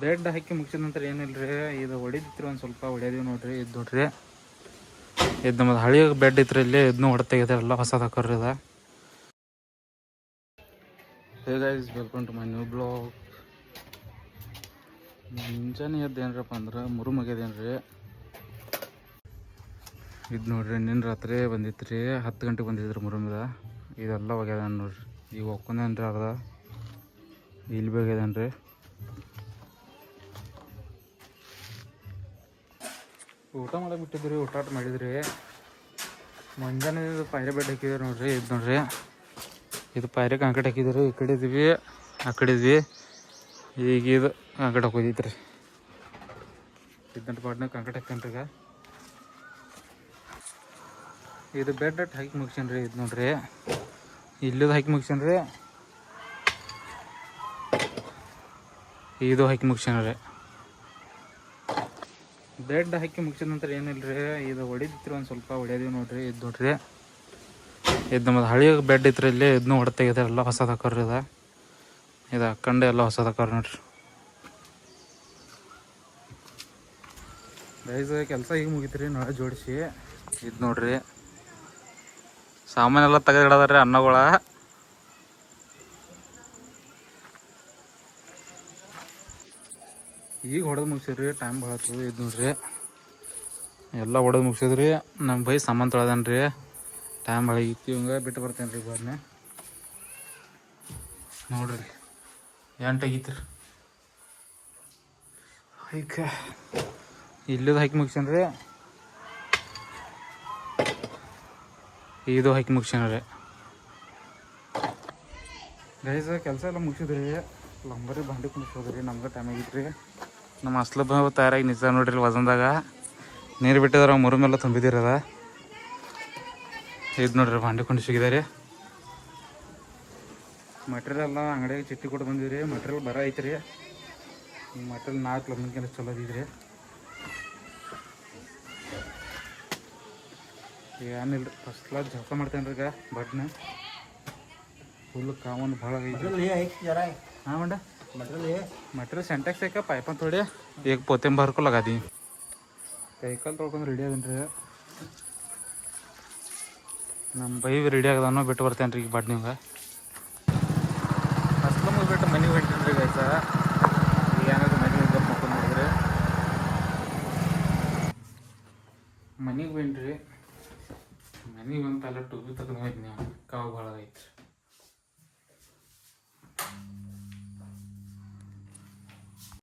Bed ಹಾಕಿ ಮುಗಿಸಿದ ನಂತರ ಏನಿಲ್ಲ ರೀ, ಇದು ಹೊಡಿದಿತ್ರಿ ಒಂದು ಸ್ವಲ್ಪ ಹೊಡ್ಯದೀವಿ ನೋಡ್ರಿ. ಇದು ನೋಡ್ರಿ, ಇದು ನಮ್ಮದು ಹಳಿ ಬೆಡ್ ಇತ್ತು ಇಲ್ಲಿ, ಇದನ್ನೂ ಹೊಡೆ ತೆಗೆದಾರೆಲ್ಲ ಹೊಸದು ಹಾಕೋರಿ ಇದು. Hey guys, welcome to my new blog. ಮುಂಜಾನೆ ಎದ್ದು ಏನರಪ್ಪ ಅಂದ್ರೆ ಮುರುಮಗ್ಯದೇನ್ರಿ. ಇದು ನೋಡ್ರಿ, ನಿನ್ನ ರಾತ್ರಿ ಬಂದಿತ್ತು ರೀ, 10 ಗಂಟೆಗೆ ಬಂದಿದ್ರಿ ಮುರುಮಿದ. ಇದೆಲ್ಲ ಒಗ್ಯದ ನೋಡ್ರಿ. ಈಗ ಒಕ್ಕೊಂದೇನ್ರಿ ಅರ್ಧ ಇಲ್ಲಿ ಬೇಗ್ಯದೇನ್ರಿ. ಊಟ ಮಾಡಕ್ಕೆ ಬಿಟ್ಟಿದ್ರಿ, ಊಟ ಮಾಡಿದ್ರಿ. ಮುಂಜಾನೆ ಪಾಯ್ರೆ ಬೆಡ್ ಹಾಕಿದ್ರಿ ನೋಡ್ರಿ. ಇದು ನೋಡ್ರಿ, ಇದು ಪಾಯ್ರೆ ಕಾಂಕ್ರೀಟ್ ಹಾಕಿದ್ರಿ. ಈ ಕಡೆ ಇದ್ವಿ, ಆ ಕಡೆ ಇದ್ವಿ. ಈಗ ಇದು ಕಾಂಕ್ರೀಟ್ ಹಾಕೋದಿತ್ರಿ. ಇದ್ದಂಟು ಪಾಟ್ನಾಗ ಕಾಂಕ್ರೀಟ್ ಹಾಕ್ತೇನ್ರಿ. ಈಗ ಇದು ಬೆಡ್ ಹಾಕಿ ಮುಗಿಸೇನ್ರಿ. ಇದು ನೋಡ್ರಿ, ಇಲ್ಲದು ಹಾಕಿ ಮುಗಿಸೇನ್ರಿ, ಇದು ಹಾಕಿ ಮುಗಿಸೇನ್ರಿ. ಬೆಡ್ ಹಾಕಿ ಮುಗಿಸಿದ ನಂತರ ಏನಿಲ್ಲ ರೀ, ಇದು ಹೊಡಿದಿತ್ರಿ ಒಂದು ಸ್ವಲ್ಪ ಹೊಡ್ಯದೀವಿ ನೋಡ್ರಿ. ಇದು ನೋಡ್ರಿ, ಇದು ನಮ್ಮದು ಹಳಿ ಬೆಡ್ ಇತ್ತು ಇಲ್ಲಿ, ಇದನ್ನೂ ಹೊಡೆ ತೆಗೆದಾರೆಲ್ಲ ಹೊಸದು ಹಾಕೋರಿ ಇದು. ಇದು ಹಾಕ್ಕೊಂಡು ಎಲ್ಲ ಹೊಸದು ಹಾಕೋರಿ ನೋಡ್ರಿ. ಗೈಸ್, ಕೆಲಸ ಈಗ ಮುಗಿತ್ರಿ, ನಳ ಜೋಡಿಸಿ. ಇದು ನೋಡ್ರಿ, ಸಾಮಾನೆಲ್ಲ ತೆಗೆದಿಡದ್ರಿ ಅನ್ನಗಳ. ಈಗ ಹೊಡೆದು ಮುಗಿಸಿದ್ರಿ, ಟೈಮ್ ಭಾಳ ಆಯ್ತು. ಇದು ನೋಡ್ರಿ, ಎಲ್ಲ ಹೊಡೆದು ಮುಗಿಸಿದ್ರಿ. ನಮ್ಮ ಬೈ ಸಾಮಾನು ತೊಳೆದನ್ರಿ, ಟೈಮ್ ಭಾಳ ಆಗಿತ್ತು. ಇವಂಗೆ ಬಿಟ್ಟು ಬರ್ತೇನೆ ರೀ ಬಾದ್ನೆ. ನೋಡ್ರಿ, ಎಂಟಾಗಿತ್ರಿ. ಈಗ ಇಲ್ಲದು ಹಾಕಿ ಮುಗಿಸೇನ್ರಿ, ಇದು ಹಾಕಿ ಮುಗಿಸೇನ್ರಿ. ಗೈಸ್, ಕೆಲಸ ಎಲ್ಲ ಮುಗಿಸಿದ್ರಿ. ಲಂಬರಿ ಬಾಂಡಿ ಕುಣಿಸೋದ್ರಿ. ನಮ್ಗೆ ಟೈಮ್ ಆಗಿತ್ತು ರೀ. ನಮ್ಮ ಅಸ್ಲಬ್ಬ ತಯಾರಾಗಿ ನಿಜ ನೋಡ್ರಿ. ವಜನ್ದಾಗ ನೀರು ಬಿಟ್ಟಿದ್ರೆ ಮುರುಮೆಲ್ಲ ತುಂಬಿದಿರದ. ಇದು ನೋಡ್ರಿ, ಬಾಂಡಿ ಕುಣಿಸಿದ್ದಾರೆ. ಮಟೀರಿಯಲ್ ಎಲ್ಲ ಅಂಗಡಿಯಾಗ ಚಿಟ್ಟಿ ಕೊಟ್ಟು ಬಂದಿದ್ರಿ. ಮಟೀರಿಯಲ್ ಬರ ಐತ್ರಿ. ಈ ಮಟೀರಿಯಲ್ 4 ಲಂಬಿನ ಚಲೋ ಅದಿದ್ರಿ. ಈಗ ಏನಿಲ್ಲ, ಫಸ್ಟ್ ಕ್ಲಾಸ್ ಜಳಕ ಮಾಡ್ತೇನೆ ರೀ. ಈಗ ಬಡ್ನ ಫುಲ್ ಕಾಮನ್ ಭಾಳ ಐತಿ. ಹಾಂ ಮಂಡ, ಮಟೀರಿಯಲ್ ಸೆಂಟೆಕ್ಸ್ ಐಕ ಪೈಪನ್ ಥೋಡಿ ಈಗ ಪೋತೆ ಬರ್ಕೊ ಲಗಾದಿ. ಕೈಕಾಲು ತೊಳ್ಕೊಂಡು ರೆಡಿ ಅದನ್ರಿ. ನಮ್ಮ ಬೈ ರೆಡಿ ಆಗದಾನು, ಬಿಟ್ಟು ಬರ್ತೇನೆ ರೀ ಈಗ ಬಡ್ ನಿಮ್ಗೆ. ಫಸ್ಟ್ ಮುಗಿಬಿಟ್ಟು ಮನೆಗೆ ಹೊಂಟೇನಿ ರೀ ಗೈಸ. ಈಗ ಏನಾದ್ರು ಮನೆಗೆ ಹೋಗಿ ಮಕ್ಕೊಂಡು ನೋಡಿದ್ರಿ. ಮನೆಗೆ ಬಂದ್ರಿ. ಮನೆಗೆ ಬಂತಲ್ಲ ಟೂಬಿ ತಗೊಂಡು ಹೋಯ್ತು ನೀವು.